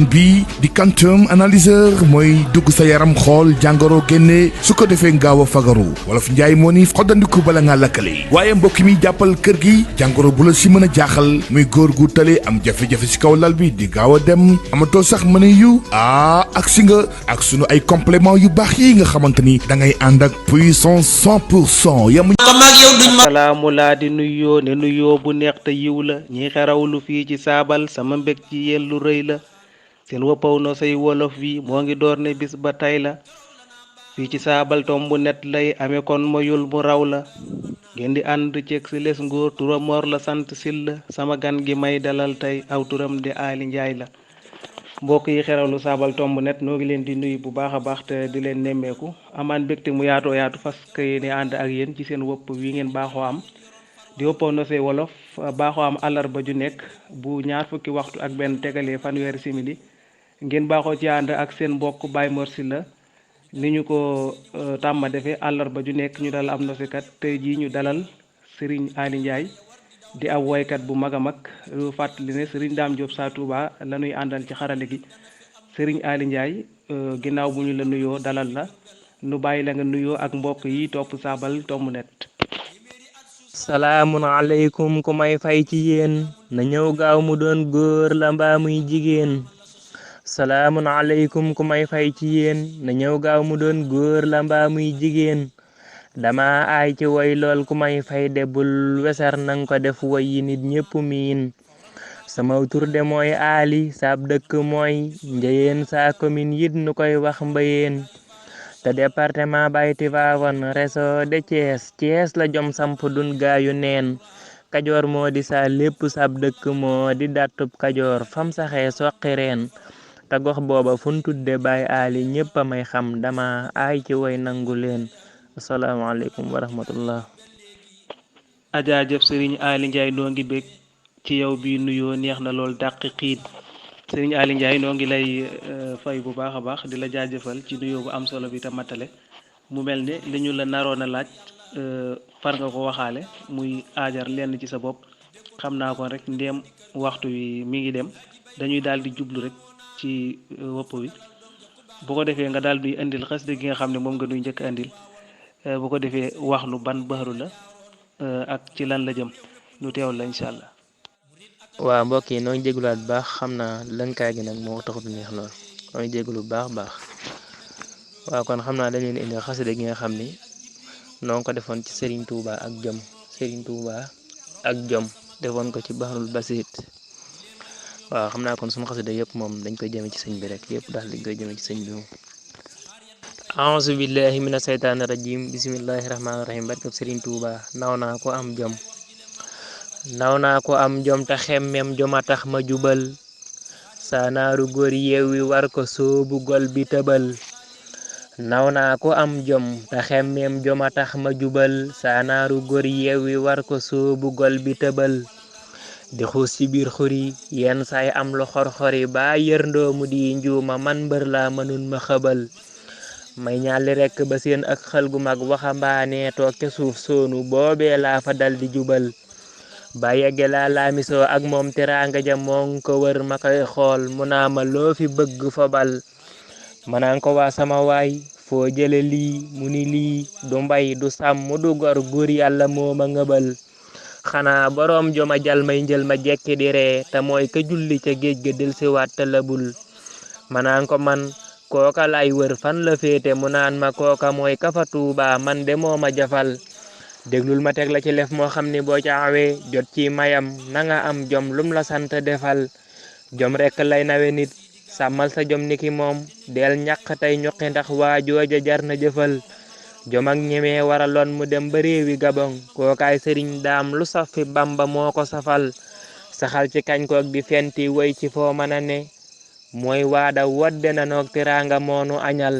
bi di quantum analyseur mooy dugg sa yaram xool jàngoro génne su ko defee gaaw a fagaru wolof njaay moo ni xoddandiku bala ngaa lakkale waaye mbokk mi jàppal kër gi jàngoro bu la si mën a jaaxal muy góor gu tale am jafe-jafe si kaw lal bi di gaaw a dem amatoo sax mën a yu ak si nga ak sunu ay complément yu baax yi nga xamante ni da ngay ànd ak puissance 100% yamu salaamu laa di nuyoo ne nuyoo bu neex te yiw la ñi xerawlu fii ci saabal sama mbég ci yéen lu rëy la seen wëppaw no say wolof wi moo ngi door ne bis ba tey la fii ci saabal tom bu net lay amee kon moyul mu raw la ngeen di ànd ceeg si les ngóor turam Mor la sant sil la sama gan gi may dalal tey aw turam di Ali Njaay la mbokk yi xerawlu saabal tom bu net noo ngi leen di nuyu bu baax a baax te di leen nemmeeku amaan bégte mu yaatoo yaatu fas ne ànd ak yéen ci seen wëpp wi ngeen baaxoo am di wëppaw no say wolof baaxoo am àllarba ju nekk bu ñaar fukki waxtu ak benn tegalee fanweeri simili ngeen baaxoo ci ànd ak seen mbokk Baye Mor Sylla ni ñu ko tàmma defee àllarba ju nekk ñu dal am nosikat tey jii ñu dalal Serigne Ali Ndiaye di ab woykat bu mag a mag fàttali ne Serigne Dame Diop Sa Touba la ñuy àndal ci xarale gi Serigne Ali Ndiaye ginnaaw bu ñu la nuyoo dalal la nu bàyyi la nga nuyoo ak mbokk yi topp saabal tomb net. salaamun aleykum ku may fay ci yéen na ñëw gaaw mu doon góor la mbaa muy jigéen salaamun aleykum ku may fay ci yéen na ñëw gaaw mu doon góor la mbaa muy jigéen dama aay ci woy lool ku may fay de bul wesar nang ko def woy yi nit ñépp miin sama tur de mooy Ali saab dëkk mooy njëyeen saa commune yit nu koy wax mbayeen te département bay Tivaouane réseau de Thiès la jom samp dun gaayu neen kajoor moo di sa lépp sab dëkk moo di dattub kajoor fam saxee soqi reen te gox booba fun tudde Baay Ali ñépp a may xam dama aay ci woy nangu leen asalaamaaleykum wa rahmatullah ajaajëf Serigne Ali Ndiaye noo ngi bég ci yow bi nuyoo neex na lool dàq xiit Serigne Ali Ndiaye noo ngi lay fay bu baax a baax di la jaajëfal ci nuyoo bu am solo bi te matale mu mel ne li ñu la naroon a laaj far nga ko waxaale muy aajar lenn ci sa bopp xam naa ko rek ndéem waxtu wi mi ngi dem dañuy daal di jublu rek ci wopp wi bu ko defee nga daal di indil xasida gi nga xam ne moom nga nuy njëkk indil bu ko defee wax nu ban baxaru la ak ci lan la jëm nu teewal la incha allah. waaw mbokk yi noo ngi jégaluwaat bu baax xam naa lënkaay gi nag moo taxut neex lool noo ngi jégalu bu baax waaw kon xam naa dañ leen indi xasida gi nga xam ni noo ngi ko defoon ci Serigne Touba ak jom Serigne Touba ak jom defoon ko ci Bahrul Basit waaw xam naa kon suma xasida yëpp moom dañ koy jëme ci sëñ bi rek yëpp daal dañ koy jëme ci sëñ bi moom a'uuzu billahi mina seytaani rajim bismillahi rahmaani rahim barkab Serigne Touba naw naa ko am jom naw naa ko am jom te xemmem joma tax ma jubal saa naaru góor yeewi war ko soobu gol bi tëbal naw naa ko am jom te xemmem joma tax ma jubal saa naaru góor yeewi war ko soobu gol bi tëbal di xuus ci biir xuri yenn saay am lu xor-xori ba yërndoo mu di njuuma man mbër laa mënun ma xëbal may ñaali rekk ba seen ak xel gu mag waxambaane toog ca suuf soonu boobee laa fa dal di jubal ba yegge laa laamisoo ak moom teraanga ja moo ko wër ma koy xool mu naa ma loo fi bëgg fa bal ma naan ko waa sama waay foo jële lii mu ni lii du mbay du sàmm du gor góor yàlla moo ma ngëbal xanaa boroom joma jal may njël ma jekki di ree te mooy ka julli ca géej ga delsiwaat te labul ma naan ko man kooka lay wër fan la féete mu naan ma kooka mooy ka fa Tuuba man de moo ma jafal déglul ma teg la ci lef moo xam ni boo ca awee jot ci mayam na nga am jom lum la sant defal jom rekk lay nawe nit sàmmal sa jom niki moom del ñàq tey ñuqi ndax waa jooja jar na jëfal jom ak ñemee waraloon mu dem ba réewi Gabon kookaay sëriñ daam lu saf fi Bamba moo ko safal saxal ci kañ kook di fenti woy ci foo mën a ne mooy waada wodde na noog tiraanga moonu añal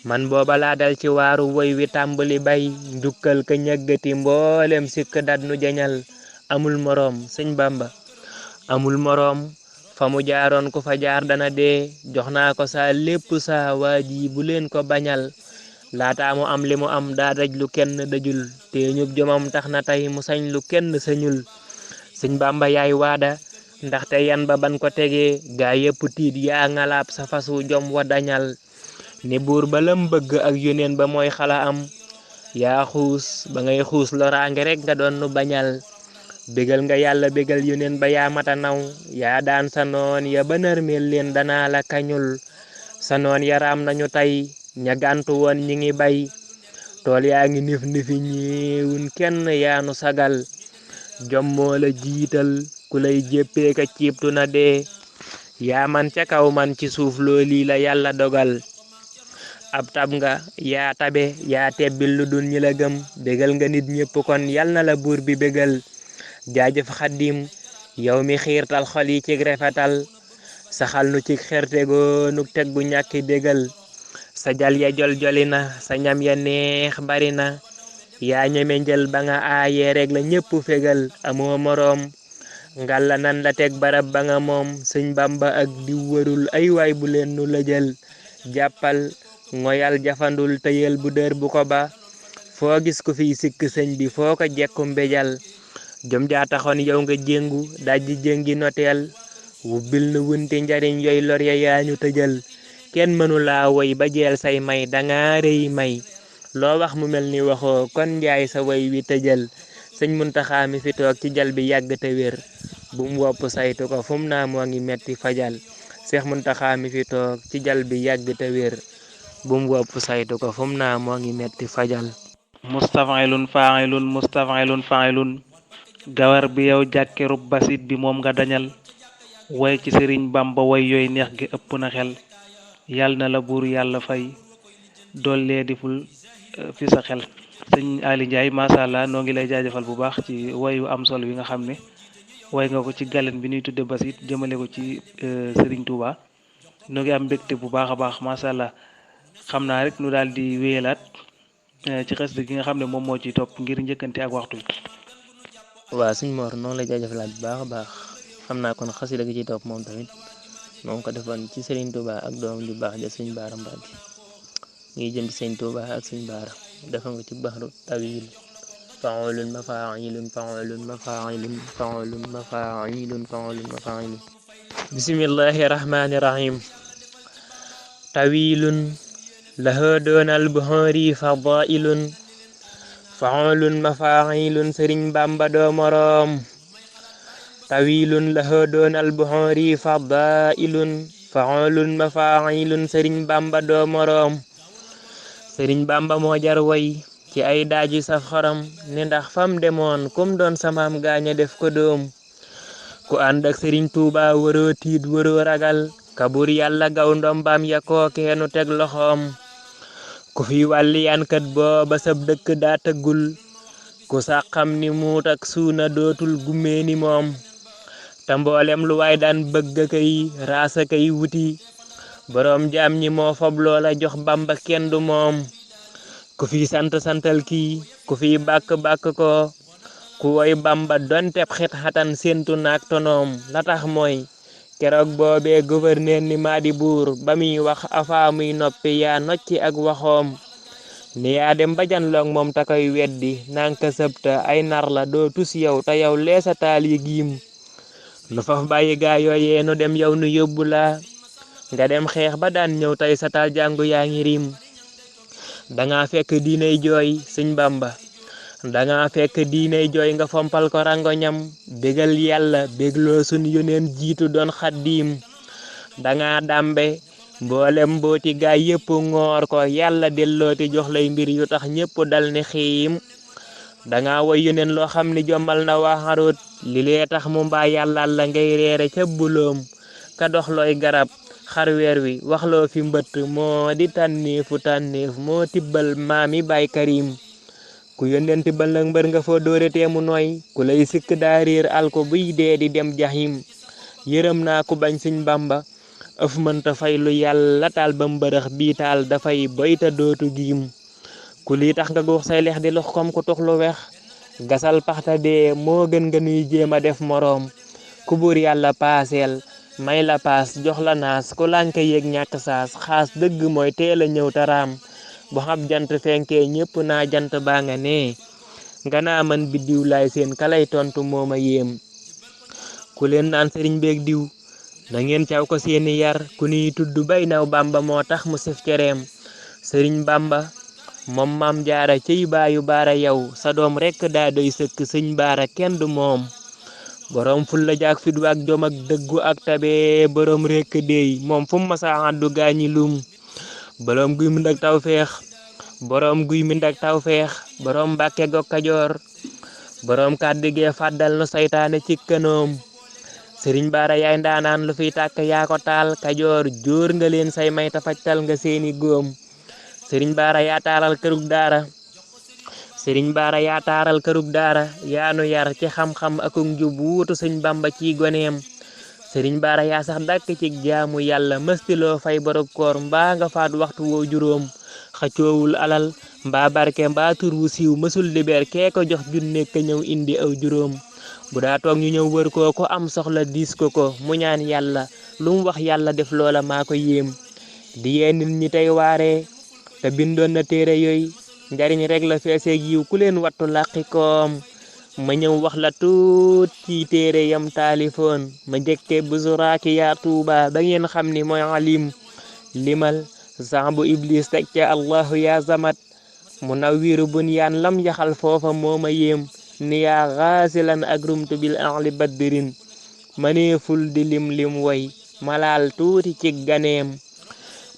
man booba laa dal ci waaru woy wi tàmbali bay njukkal ka ñëggati mboolem sikk dat nu jañal amul moroom sëñ Bamba amul moroom fa mu jaaroon ku fa jaar dana dee jox naa ko saa lépp saa waa ji bu leen ko bañal laataa mu am li mu am daa daj lu kenn dajul te ñub jomam tax na tey mu sañ lu kenn sañul sëñ Bamba yaay waada ndaxte yan ba ban ko tegee gaa yépp tiit yaa ngalaab sa fasu jom wa dañal ni buur ba lam bëgg ak yoneen ba mooy xala am yaa xuus ba ngay xuus loraange rek nga doon nu bañal bégal nga yàlla bégal yoneen ba yaa mata naw yaa daan sa noon ya ba nërmeel leen danaa la kañul sa noon ya raam nañu tey ña gàntu woon ñi ngi bay tool yaa ngi nif nifi ñeewun kenn yaanu sagal jom moo la jiital ku lay jéppee ka ciibtu na dee yaa man ca kaw man ci suuf loolii la yàlla dogal ab tab nga yaa tabe yaa tebbil lu dul ñi la gëm bégal nga nit ñépp kon yal na la buur bi bégal jaajëf xaddim yow mi xiirtal xol yi cig rafetal saxal nu cig xertegoo nu teg bu ñàkki bégal sa jal ya jol-joli na sa ñam ya neex bari na yaa ñeme njël ba nga aayee rek la ñépp fégal amoo moroom ngal la nan la teg barab ba nga moom sëñ Bamba ak di wërul ay waay bu leen nu la jël jàppal ngoyal jafandul tëyel bu dër bu ko ba foo gis ku fiy sikk sëñ bi foo ko jekku mbéjal jom jaa taxoon yow nga jéngu dajji jéngi noteel wubbil nu wunti njariñ yooy lor ya yaa ñu tëjal kenn mënu laa woy ba jeel say may danga rëy may loo wax mu mel ni waxoo kon njaay sa woy wi tëjal sëñ Muntaxa mi fi toog ci jal bi yàgg te wér bu mu wopp saytu ko fu mu naa moo ngi metti fajal Seex Muntaxa mi fi toog ci jal bi yàgg te wér bu mu wopp saytu ko fu mu naa moo ngi metti fajal mustafailun failun gawar bi yow jàkkerub basit bi moom nga dañal way ci sëriñ Bamba way yooy neex gi ëpp na xel yal na la buur yàlla fay dollee diful fi sa xel sëñ Ali Ndiaye macha allah noo ngi lay jaajëfal bu baax ci wayu am solo yi nga xam ne way nga ko ci galen bi ñuy tudde basit jëmale ko ci sëriñ Touba noo ngi am mbégte bu baax a baax macha allah xam naa rek nu daal di wéyalaat ci xasida gi nga xam ne moom moo ciy topp ngir njëkkante ak waxtu waa suñ Mor noonu lay jaajëfalaat bu baax a baax xam naa kon xasida gi ciy topp moom tamit noonu ko defoon ci Serigne Touba ak doom ju baax ja suñ Baara Mbacke ngi jëm ci Serigne Touba ak suñ Baara defa nga ci baxru tawil faulun mafailun faulun mafailun faulun mafailun faulun mafailun bismillahi rahmani rahim tawilun lahu doonal buhari fadailun faulun mafailun Serigne Bamba doo moroom tawilun lahu doonal buhari fadailun faulun mafailun Serigne Bamba doo moroom Serigne Bamba moo jar way ci ay daaji saf xorom ne ndax fam demoon kum doon samaam gaaña def ko doom ku ànd ak Serigne Touba waroo tiit waroo ragal kabur yàlla gaw ndombaam ya kookeenu teg loxoom ku fi wàlli yankat booba sab dëkk daa tëggul ku sàqam ni muut ak suuna dootul gummee ni moom te mboolem lu waay daan bëgg kay raasa kay wuti boroom jaam ñi moo fob loola jox Bamba kenn du moom ku fi santal kii ku fi bàkk ko ku woy Bamba donteb xet xatan séentu naak tonoom la tax mooy keroog boobee gouverneur ni maa di buur ba muy wax afaa muy noppi yaa nocci ak waxoom ni yaa dem ba janloog moom ta koy weddi nanka sëbta ay nar la doo tus yow te yow leesa taal yi giim nu faf bàyyi gaa yooyee nu dem yow nu yóbbu la nga dem xeex ba daan ñëw tey sa taal jàngu yaa ngi riim danga fekk diinay jooy sëñ Bamba danga fekk diinay jooy nga fompal ko rango ñam bégal yàlla bégloo sun yoneen jiitu doon xaddiim danga dàmbe mboolem mbooti gaay yépp ngoor ko yàlla dellooti jox lay mbir yu tax ñépp dal ne xiim danga woy yoneen loo xam ni jommal na waa xarut li lee tax mu mbaa yàlla la ngay reere ca buloom ka dox looy garab xar weer wi waxloo fi mbëtt moo di tànneef moo tibbal maami Baay Karim ku yónneen tibbal nag mbër nga foo dóore teemu nooy ku lay sikk daa réer alko buy dee di dem jahim yërëm naa ku bañ Sëñ Bamba ëf mënta fay lu yàlla taal ba mbërëx bii taal dafay boyta dootu giim ku lii tax nga guux say lex di lox kom ku tux lu wex gasal paxta dee moo gën nga nuy jéem a def moroom ku buur yàlla paaseel may la paas jox la naas ku lànk yéeg ñàkk saas xaas dëgg mooy teel a ñëw taraam bu xam jant fenkee ñépp naa jant baa nga nee nga naa man biddiw laay seen kalay tontu mooma yéem ku leen naan sëriñ beeg diw na ngeen caw ko seeni yar ku nuy tudd bay naw Bamba moo tax mu sëf cereem sëriñ Bamba moom maam jaara cey baayu baara yow sa doom rekk daa doy sëkk sëñ baara kenn du moom borom fulla jaak fit ak jom ak dëggu ak tabe borom rekk dey moom fu mu masa àddu gaañi lum borom guy mind ak tawfeex borom Mbàkke gog Kajoor borom kàddu gee fàddal nu saytaane ci kanoom sëriñ baara yaay ndaanaan lu fiy tàkk yaa ko taal Kajoor jóor nga leen say may ta fajtal nga seeni góom sëriñ baara yaa taaral kërug daara yaanu yar ci xam-xam akuk njub wuutu sëñ Bamba ciy goneem sëriñ baara yaa sax dàkk ci jaamu yàlla mëstiloo fay borog koor mbaa nga faat waxtu woo juróom xacoowul alal mbaa barke mbaa tur wu siiw mësul libeer kee ko jox junne ka ñëw indi aw juróom bu daa toog ñu ñëw wër koo ko am soxla diis ko mu ñaan yàlla lu mu wax yàlla def loola maa ko yéem di yee nit ñi tey waaree te bindoon na téere yooyu njariñ rek la feeseeg yiw ku leen wattu làqi koom ma ñëw wax la tuut ci téere yam taalifoon ma njëkke bu suraaki yaa tuuba ba ngeen xam ni mooy alim limal zambu iblis teg ca allahu yaa zamat mu nawwiru bunyaan lam yaxal foofa mooma yéem ni yaa xaasilan ak rumtu bil ahli badrin maneeful di lim woy malaal tuuti ci ganeem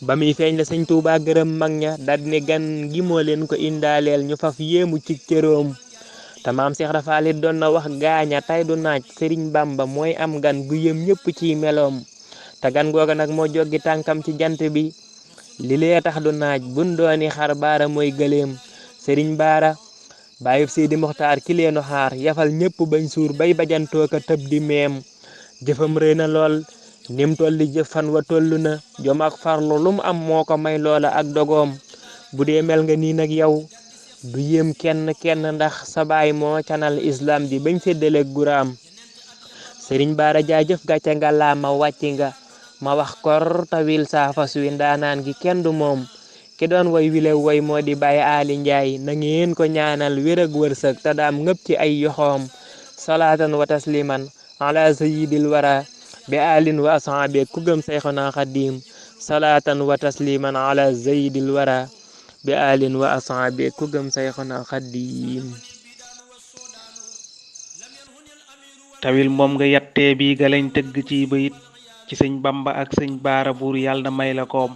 ba muy feeñ la sëñ Tuuba gërëm mag ña dal ne gan gi moo leen ko indaaleel ñu faf yéemu ci cëroom te maam Seex Rafaalit doon na wax gaaña tay du naaj sëriñ Bamba mooy am gan gu yëm ñëpp ciy meloom te gan googa nag moo joggi tànkam ci jant bi li lee tax du naaj bun dooni xar baara mooy gëleem sëriñ baara bàyyib Seydi Muxtaar ki leenu xaar yafal ñëpp bañ suur bay bajantoo ka tëb di meem jëfam rëy na lool nim tolli jëf fan wa tollu na jom ak farlu lum am moo ko may loola ak dogoom bu dee mel nga nii nag yow du yéem kenn ndax sa baay moo canal islam ji bañ séddale guraam sëriñ baara jaajëf gàcce nga laa ma wàcci nga ma wax kor tawil saa fas wi ndaanaan gi kenn du moom ki doon woy wile woy moo di Baay Ali Njaay na ngeen ko ñaanal wér ak wërsëg te daam ngëpp ci ay yoxoom salaatan wa tasliman ala sayyidil wara bi alin wa ashabi ku gëm Seyxuna Xadim salaatan wa tasliman ala sayyidil wara bi alin wa ashabi ku gëm Seyxuna Xadim tawil moom nga yattee bi galañ tëgg ci bayit ci sëñ Bamba ak sëñ Baara buur yàlla na may la koom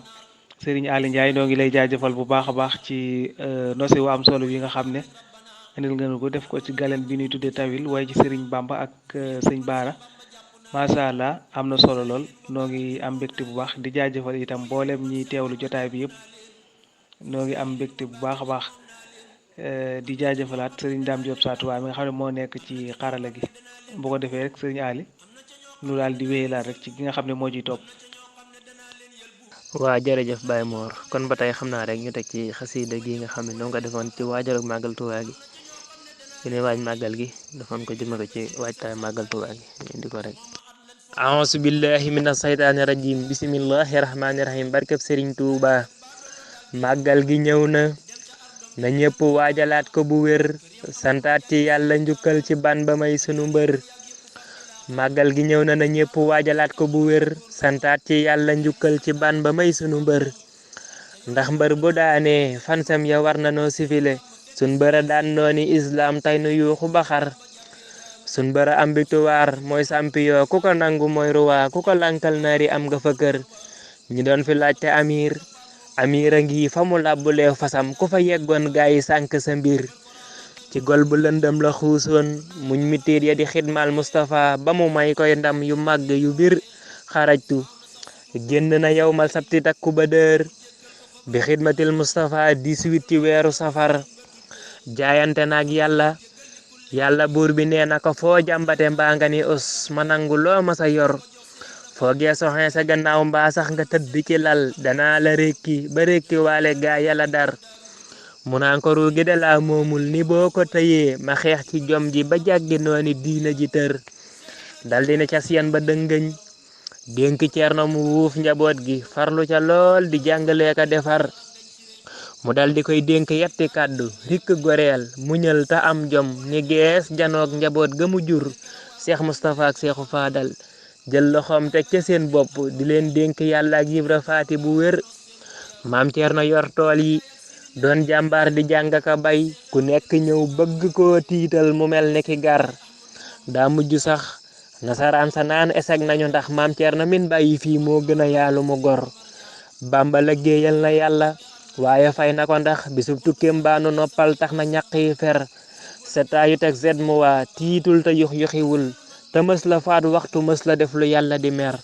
sëriñ Ali Ndiaye noo ngi lay jaajëfal bu baax a baax ci nosi wu am solo yi nga xam ne indil nga ko def ko ci galen bi ñuy tuddee tawil waaye ci sëriñ Bamba ak sëñ Baara macha allah am na solo lool noo ngi am mbégte bu baax di jaajëfal itam mboolem ñi teewlu jotaay bi yëpp noo ngi am mbégte bu baax a baax di jaajëfalaat sëriñ Dame Diop Saatuwaa mi nga xam ne moo nekk ci xarala gi bu ko defee rek sëriñ Ali nu daal di wéyalaat rek ci gi nga xam ne moo ciy topp. waa jërëjëf Baye Mor kon ba tey xam naa rek ñu teg ci xasida gi nga xam ne noo nga defoon ci waajal ak màggal Tuubaa gi ñu ne waaj màggal gi defoon ko jëme ko ci waajtaay màggal Tuubaa gi ñu indi ko rek a'uuzu billahi mina saytaani rajim bismillahi rahmaani rahim barkeb Sëriñ Tuubaa màggal gi ñëw na ñëpp waajalaat ko bu wér santaat ci yàlla njukkal ci ban ba may sunu mbër màggal gi ñëw na ñëpp waajalaat ko bu wér santaat ci yàlla njukkal ci ban ba may sunu mbër ndax mbër bu daanee fansam ya war na noo sifile sun bëra daan nooni islam tay nu yuuxu ba xar sun bëra am victoire mooy champion ku ko nangu mooy ruwaa ku ko lankal naari am nga fa kër ñi doon fi laajte amira ngi fa mu labbulee fasam ku fa yeggoon gaayi sànk sa mbir ci gol bu lëndëm la xuusoon muñ mitiir ya di xidmal Mustafa ba mu may koy ndam yu màgg yu bir xarajtu génn na yawmal sabti takku ba dër bi xidmatil Mustafa 18 ci weeru safar jaayante naag yàlla buur bi nee na ko foo jàmbate mbaa nga ni os ma nangu loo ma sa yor foo geeso xee sa gannaaw mbaa sax nga tëdd ci lal danaa la rekki ba rekki waale gaa yàlla dar mu naan ko ruugi de laa moomul ni boo ko tëyee ma xeex ci jom ji ba jàggi nooni diina ji tër dal dina ca siyan ba dëngëñ dénk Ceerno mu wuuf njaboot gi farlu ca lool di jàngalee ka defar mu dal di koy dénk yetti kàddu rikk goreel muñal ta am jom ni gees janoog njaboot ga mu jur Cheikh Moustapha ak Cheikhu Fadal jël loxoom teg ca seen bopp di leen dénk yàlla ak Ibra Faati bu wér. maam Thierno yor tool yi doon jàmbaar di jàng ka bay ku nekk ñëw bëgg koo tiital mu mel ne ki gar daa mujj sax nasaraan sa naan eseg nañu ndax maam Thierno min bàyyi fii moo gën a yaalu mu gor. Bamba liggéeyal na yàlla waaye fay na ko ndax bisub tukkeem baanu noppal tax na ñaq yi fer setaayu teg zed mu waa tiitul te yux yuxiwul te mës la faat waxtu mës la def lu yàlla di mer.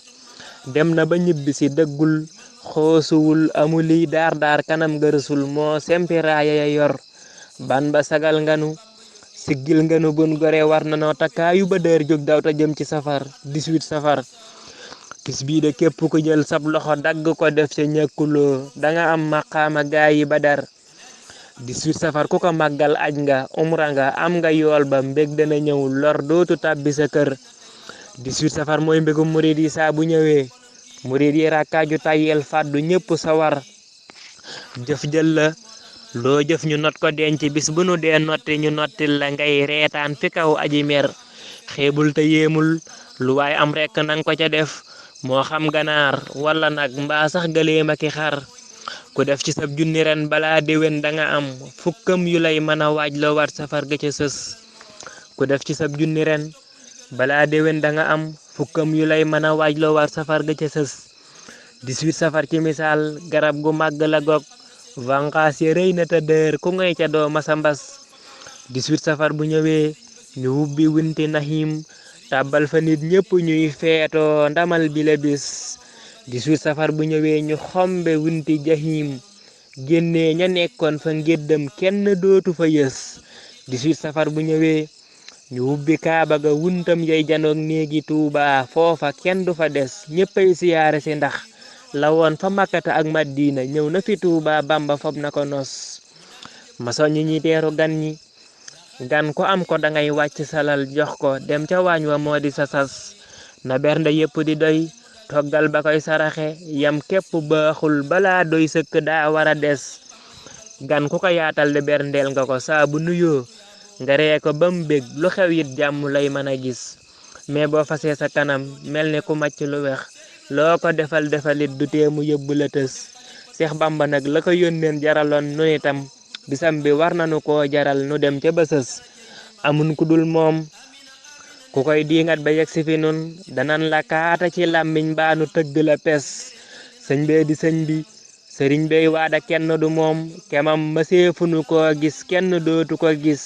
dem na ba ñibbi si dëggul xoosuwul amuli daar kanam gërësul moo sempi raaya ya yor ban ba sagal nganu siggil nganu bun gore war na noo takkaayu ba dër jóg daw ta jëm ci safar 18 safar. bis bii de képp ku jël sab loxo dagg ko def ca ñàkkuloo danga am maqaama gaayi Badar. 18 safar ku ko màggal aj nga umra nga am nga yool ba mbég dana ñëw lor dootu tàbbi sa kër. 18 safar mooy mbégum murid yi saa bu ñëwee murid yi rakkaaju tayel fàddu ñëpp sawar. jëf jël la loo jëf ñu not ko denc bis bu nu dee notti ñu nottil la ngay reetaan fi kaw aji mer. xeebul te yéemul lu waay am rekk nang ko ca def moo xam ganaar wala nag mbaa sax gëléem ak i xar. ku def ci sab junni ren balaa déwén danga am fukkam yu lay mën a waaj loo war safar ga ca sës. ku def ci sab junni ren balaa déwén danga am fukkam yu lay mën a waaj loo war safar ga ca sës. 18 safar ci misaal garab gu màgg la gog vanqaas ya rëy na te dër ku ngay ca doo masa mbas. 18 safar bu ñëwee ñu wubbi wunti nahim tàbbal fa nit ñëpp ñuy feetoo ndamal bi la bis. 18 safar bu ñëwee ñu xombe wunti jahim génnee ña nekkoon fa ngéddam kenn dootu fa yës. 18 safar bu ñëwee ñu wubbi kaaba ga wuntam yay janoog néegi Tuuba foofa kenn du fa des ñëppay siyaare si ndax la woon fa Makkata ak Madina ñëw na fi Tuuba Bamba fob na ko nos. ma soññi ñi teeru gan ñi gan ko am ko dangay wàcc salal jox ko dem ca waañ wa moo di sa sas na bernde yépp di doy toggal ba koy saraxe yam képp baaxul balaa doy sëkk daa war a des. gan ku ko yaatal de berndeel nga ko saa bu nuyoo nga ree ko ba mu bég lu xew it jàmm lay mën a gis. mais boo fasee sa kanam mel ne ku màcc lu weex loo ko defalit du tee mu yóbbu la tës. Seex Bamba nag la ko yónneen jaraloon nu itam bisam bi war nanu koo jaral nu dem ca bësës. amun ku dul moom ku koy diingat ba yegg si fi nun danan la kaata ci làmmiñ baanu tëgg la pes. sëñ bee di sëñ bi sëriñ bey waada kenn du moom kemam mëseefunu koo gis kenn dootu ko gis.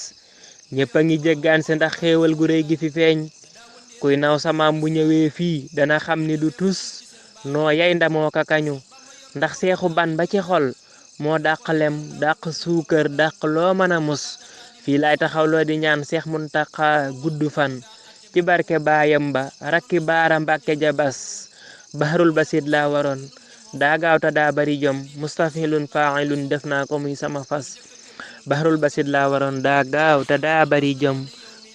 ñëpp a ngi jéggaan si ndax xéewal gu réy gi fi feeñ kuy naw samaam bu ñëwee fii dana xam ni du tus noo yay ndamoo ka kañu ndax seexu ban ba ci xol moo dàq lem dàq suukër dàq loo mën a mus. fii laay taxawloo di ñaan Seex Muntaxa gudd fan ci barke baayam ba rakki baara Mbàkke jabas. baharul basit laa waroon daa gaaw ta daa bari jom mustafilun failun def naa ko muy sama fas. baharul basit laa waroon daa gaaw te daa bari jom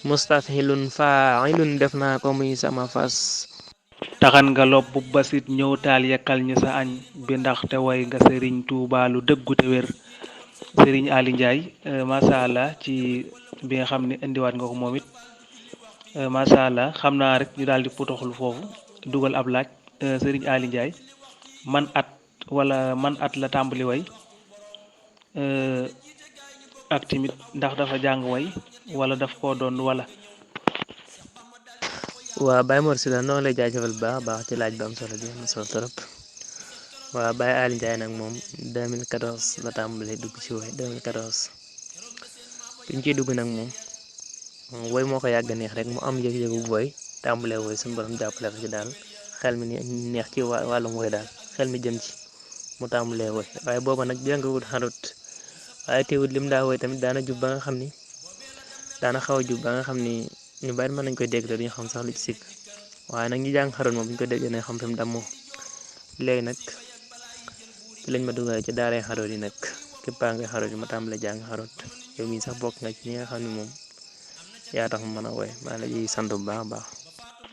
mustafilun failun def naa ko muy sama fas. taxan nga lob bu basit ñëw taal yekkal ñu sa añ bi ndax te way nga sëriñ Tuubaa lu dëggu te wér. sëriñ Ali Ndiaye macha allah ci bi nga xam ne indiwaat nga ko moom it macha allah xam naa rek ñu daal di potoxlu foofu dugal ab laaj sëriñ Ali Ndiaye man at la tàmbali way ak timit ndax dafa jàng way wala daf koo doon wala. waa Baye Mor Sylla noonu lay jaajëfal bu baax ci laaj bi am solo bi am solo trop. waa Baye Ali Ndiaye nag moom 2014 la tàmbalee dugg ci woy 2014 bi mu ciy dugg nag moom woy moo ko yàgg neex rek mu am yëg-yëgu woy tàmbalee woy suñu borom jàppale ko ci daal xel mi neex ci wàllum woy daal xel mi jëm ci mu tàmbalee woy waaye booba nag jàngawut xarut waaye teewut lim daa woy tamit daana jub ba nga xam ni daana xaw a jub ba nga xam ni ñu bari mën nañ koy dégg te duñu xam sax lu ci sikk waaye nag ñi jàng xarut moom bu ñu ko déggee nañ xam fi mu dammoo. léegi nag ci lañ ma dugal ci daaray xaroot yi nag képpaa ngay xaroot yi ma tàmbale jàng xaroot yow mii sax bokk nga ci ñi nga xam ne moom yaa tax mu mën a woy maa la ciy sant bu baax a baax.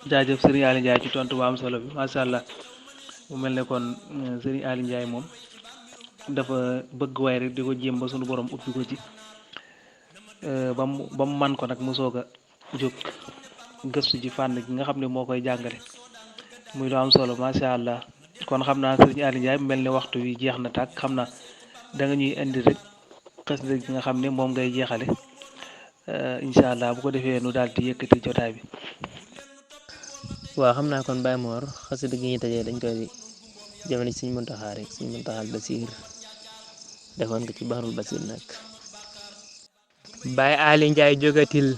jaajëf sëriñ Ali Ndiaye ci tontu bu am solo bi macha allah mu mel ne kon sëriñ Ali Ndiaye moom dafa bëgg way rek di ko jéem ba sunu borom ubbi ko ci ba mu man ko nag mu soog a jóg gëstu ji fànn gi nga xam ne moo koy jàngale muy lu am solo macha allah. kon xam naa sëriñ Aliou Ndiaye mel ni waxtu wi jeex na tàkk xam naa da nga ñuy indi rek xasida gi nga xam ne moom ngay jeexale incha allah bu ko defee nu daal di yëkkati jotaay bi. waaw xam naa kon Baye Mor xasida gi ñuy tëjee dañ koy jëmale ci Sëriñ Muntaxa rek Sëriñ Muntaxal Basiir defoon ko ci Bahrul Basiir nag. Baye Aliou Ndiaye jógatil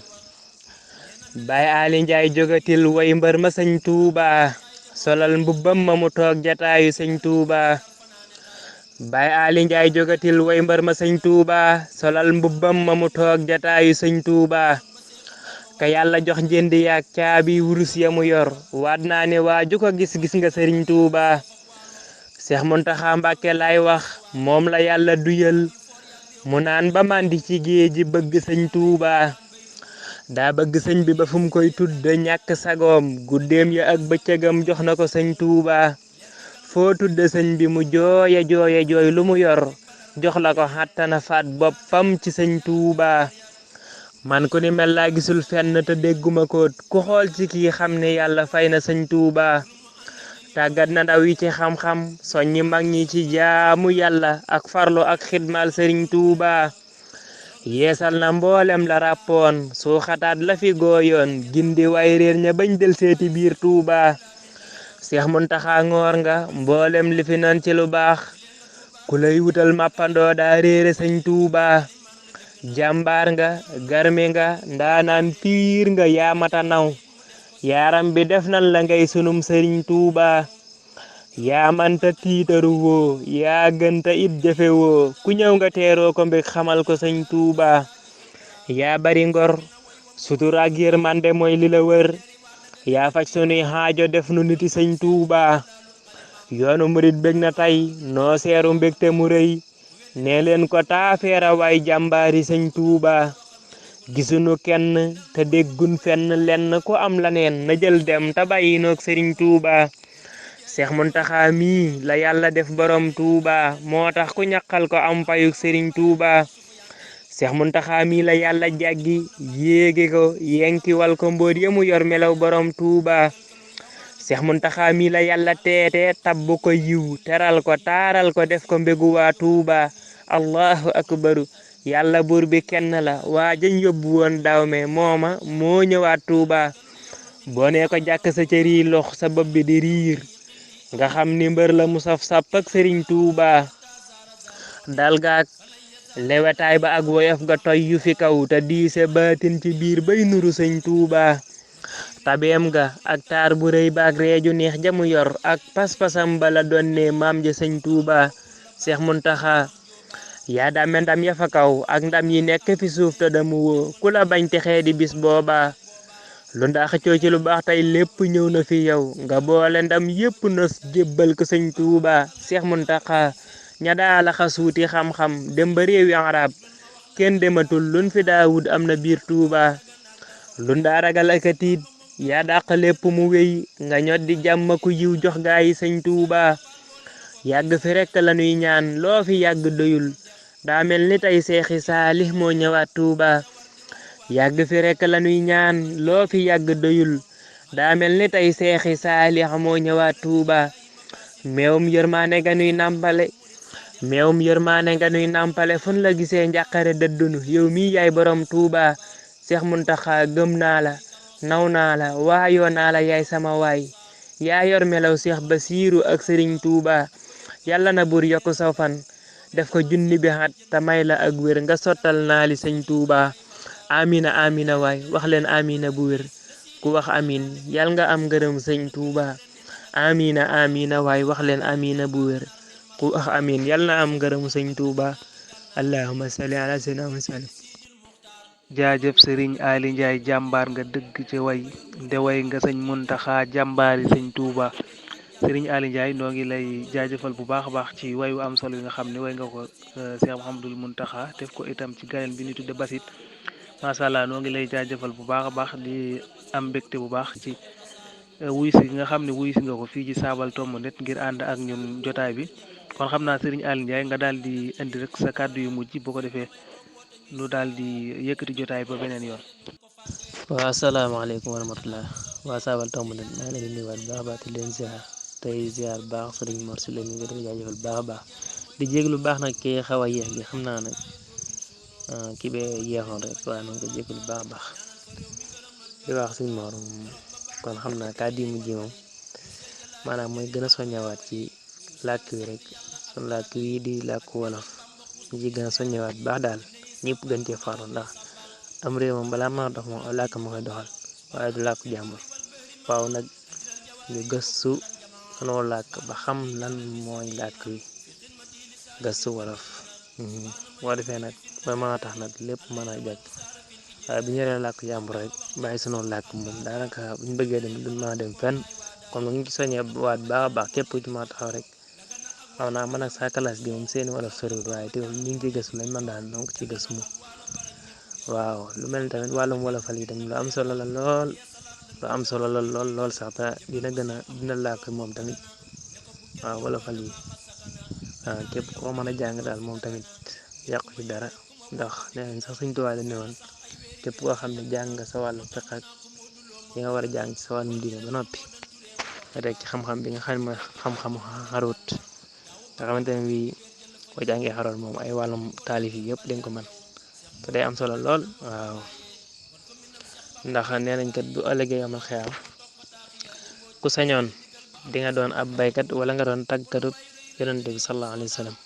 Baye Aliou Ndiaye jógatil way mbër ma sëñ Tuuba solal mbubbam ma mu toog jataayu sëñ Tuuba. Baye Aliou Ndiaye jógatil way mbër ma sëñ Tuuba solal mbubbam ma mu toog jataayu sëñ Tuuba. ka yàlla jox njënd yaak caabi wurus ya mu yor waat naa ne waaju ko gis nga sëriñ Tuuba. Seex Muntaxa Mbàkke lay wax moom la yàlla duyal mu naan ba mandi ci géej ji bëgg sëñ Tuuba. daa bëgg sëñ bi ba fu mu koy tudd ñàkk sagoom guddeem ya ak bëccëgam jox na ko sëñ Tuuba. foo tudd sëñ bi mu jooye jooy lu mu yor jox la ko xattana faat boppam ci sëñ Tuuba. man ku ni mel laa gisul fenn te dégguma ko ku xool ci kii xam ne yàlla fay na sëñ Tuuba. tàggat na ndaw yi ci xam-xam soññi mag ñi ci jaamu yàlla ak farlu ak xidmal sëriñ Tuuba. yeesal na mboolem la ràppoon soo xataat la fi gooyoon gindi way réer ña bañ del seeti biir Tuuba. Seex Muntaxa ngoor nga mboolem li fi nan ci lu baax ku lay wutal mappandoo daa réere sëñ Tuuba. jàmbaar nga garmi nga ndaanaan piir nga yaamata naw yaaram bi def nan la ngay sunum sëriñ Tuuba. yaa manta tiitaru woo yaa gënta it jëfe woo ku ñëw nga teeroo ko mbég xamal ko sëñ Tuuba. yaa bari ngor sutura ak yërmande mooy li la wër yaa faj sunuy xaajo def nu niti sëñ Tuuba. yoonu murit bég na tey noo seeru mbégte mu rëy nee leen ko taafeera waay jàmbaari sëñ Tuuba. gisunu kenn te déggun fenn lenn ku am la neen na jël dem te bàyyi noog sëriñ Tuuba. Seex Muntaxa mii la yàlla def borom Tuuba moo tax ku ñaqal ko am payuk sëriñ Tuuba. Seex Muntaxa mii la yàlla jàggi yéege ko yenkiwal ko mbóot ya mu yor melaw borom Tuuba. Seex Muntaxa mii la yàlla teete tabbu ko yiw teral ko taaral ko def ko mbégu waa Tuuba. allahu akbaru yàlla buur bi kenn la waa jëñ yóbbu woon daaw me mooma moo ñëwaat Tuuba. boo nee ko jàkk sa cëri lox sa bopp bi di riir nga xam ni mbër la mu saf sàpp ak sëriñ Tuuba. dal gaak lewetaay ba ak woyof ga toy yu fi kaw te diise baatin ci biir bay nuru sëñ Tuuba. tabeem ga ak taar bu rëy ba ak reeju neex jamu yor ak pas-pasam bala donne maam ja sëñ Tuuba. Seex Muntaxa yaa dame ndam ya fa kaw ak ndam yi nekk fi suuf te damu woo ku la bañ te xeedi bis booba. lu ndaa xëccoo ci lu baax tey lépp ñëw na fi yow nga boole ndam yépp nos jébbal ko sëñ Tuuba. Seex Muntaxa ña daa la xasuuti xam-xam dem ba réewi arab kenn dematul luñ fi daawud am na biir Tuuba. lu ndaa ragal ak a tiit yaa dàq lépp mu wéy nga ñot di jàmm ku yiw jox gaa yi sëñ Tuuba. yàgg fi rekk la nuy ñaan loo fi yàgg doyul daa mel ni tey seexi saalix moo ñëwaat Tuuba. yàgg fi rekk la nuy ñaan loo fi yàgg doyul daa mel ni tey seexi saalix moo ñëwaat Tuuba. meewum yërmaane nga nuy nàmpale fun la gisee njàqare dëddunu yow mi yaay borom Tuuba. Seex Muntaxa gëm naa la naw naa la waayoo naa la yaay sama waay yaa yor melaw Seex Basiiru ak sëriñ Tuuba. yàlla na buur yokk saw fan def ko junni bi xat te may la ak wér nga sottal naa li sëñ Tuuba. amina amina waay wax leen amina bu wér ku wax amin yàlla nga am ngërëm sëñ Tuuba. amina amina waay wax leen amina bu wér ku wax amin yàlla na am ngërëm sëñ Tuuba. allahumma salli ala sayyidina Muhammad. jaajëf sëriñ Ali Ndiaye jàmbaar nga dëgg ci way nde way nga sëñ Muntaxa jàmbaari sëñ Tuuba. sëriñ Ali Ndiaye noo ngi lay jaajëfal bu baax a baax ci wayu am solo yi nga xam ne way nga ko Cheikh Mouhamadoul Muntaxa def ko itam ci ganeen bi ñu tudde Basit. macha allah noo ngi lay jaajëfal bu baax a baax di am mbégte bu baax ci wuy si nga xam ne wuy si nga ko fii ci Saabal Tomb Net ngir ànd ak ñun jotaay bi. kon xam naa sëriñ Ali Ndiaye nga daal di indi rek sa kàddu yu mujj boo ko defee nu daal di yëkkati jotaay ba beneen yoon. waaw asalaamaaleykum wa rahmatulah waa Saabal tomb leen maa ngi leen di nuyuwaat baax a baax di leen ziar tey ziar baax sëriñ Mor si leen ñu ngi doon jaajëfal baax a baax di jéglu baax nag kii xaw a yéex gi xam naa nag kii bee yéexoon rek waaye noonu ko jéglu baax a baax di wax sëriñ Mor kon xam naa kàddu yi mujj moom maanaam mooy gën a soññawaat ci làkk wi rek sun làkk wi di làkk wolof ñu ci gën a soññawaat baax daal ñëpp gën cee faru ndax am réew moom balaa mën a dox moom làkk ma koy doxal waaye du làkk jàmbur waaw nag ñu gëstu sunoo làkk ba xam lan mooy làkk wi gëstu wolof boo defee nag ba mën a tax nag lépp mën a jag waaye bu ñu yoree làkk jàmbur rek bàyyi sunoo làkk moom daanaka bu ñu bëggee dem duñ mën a dem fenn comme nag ñu ci soññee waat baax a baax képp ci mën a taxaw rek waaw naa man nag sa classe gi moom seeni wolof soriwul waaye teewul ñu ngi ciy gëstu lañ mën daal donc ci gëstu moom waaw lu mel ni tamit wàllum wolofal yi tamit lu am solo la lool lu am solo la lool sax te dina làkk moom tamit waaw wolofal yi waaw képp koo mën a jàng daal moom tamit yàqu ci dara ndax nee nañ sax suñ tubaab ne woon képp koo xam ne jàng nga sa wàllu fiq ak yi nga war a jàng ci sa wàllum diine ba noppi rek ci xam-xam bi nga xam ne mooy xam-xamu xaroot nga xamante ne bii boo jàngee xaroot moom ay wàllum taalif yi yëpp dañ ko mën te day am solo lool waaw ndax nee nañ kat bu ëllëgee amal xeyaam ku sañoon di nga doon ab baykat wala nga doon tàggatu yonent bi sallallahu alayhi wa sallam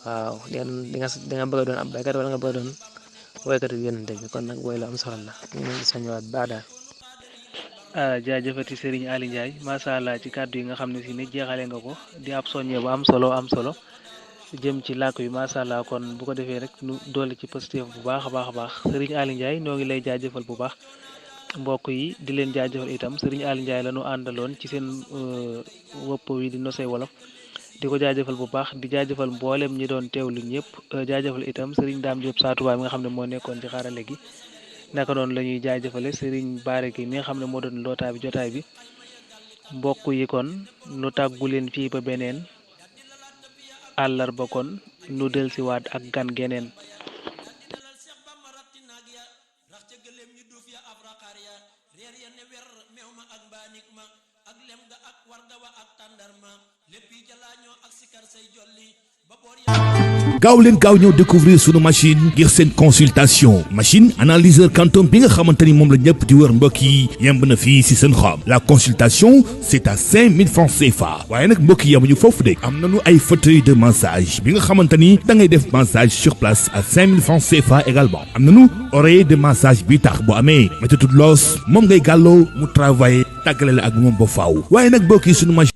waaw di nga bëgg a doon ab baykat wala nga bëgg a doon woykatu yonent bi kon nag woy lu am solo la ñu ngi sañwaat baax daal. jaajëfati Serigne Ali Ndiaye macha allah ci kàddu yi nga xam ne si ne jeexale nga ko di ab soññee bu am solo jëm ci làkk wi macha allah kon bu ko defee rek nu doole ci positif bu baax a baax Serigne Ali Ndiaye ñoo ngi lay jaajëfal bu baax mbokk yi di leen jaajëfal itam Serigne Ali Ndiaye la ñu àndaloon ci seen wopp wi di Nosey Wolof di ko jaajëfal bu baax di jaajëfal mboolem ñi doon teewlu ñëpp jaajëfal itam Serigne Dame Diop Saatuba mi nga xam ne moo nekkoon ci xarale gi naka noonu la ñuy jaajëfale Serigne Bare gi mi nga xam ne moo doon lootaa bi jotaay bi mbokk yi kon nu tàggu leen fii ba beneen àllarba kon nu delsiwaat ak gan geneen gaaw ñëw découvrir sunu machine ngir seen consultation machine analyseur quantum bi nga xamante ni moom la ñëpp di wër mbokk yi yemb na fii si seen xob la consultation c'est à 5000 francs CFA waaye nag mbokk yi yemuñu foofu de am nañu ay fauteuil de massage bi nga xamante ni da ngay def massage sur place à 5000 francs CFA également am nañu oreiller de massage bi tax bu amee méthode loos moom ngay gàlloo mu travailler tàggale la ak moom ba faaw waaye nag mbokk yi sunu machine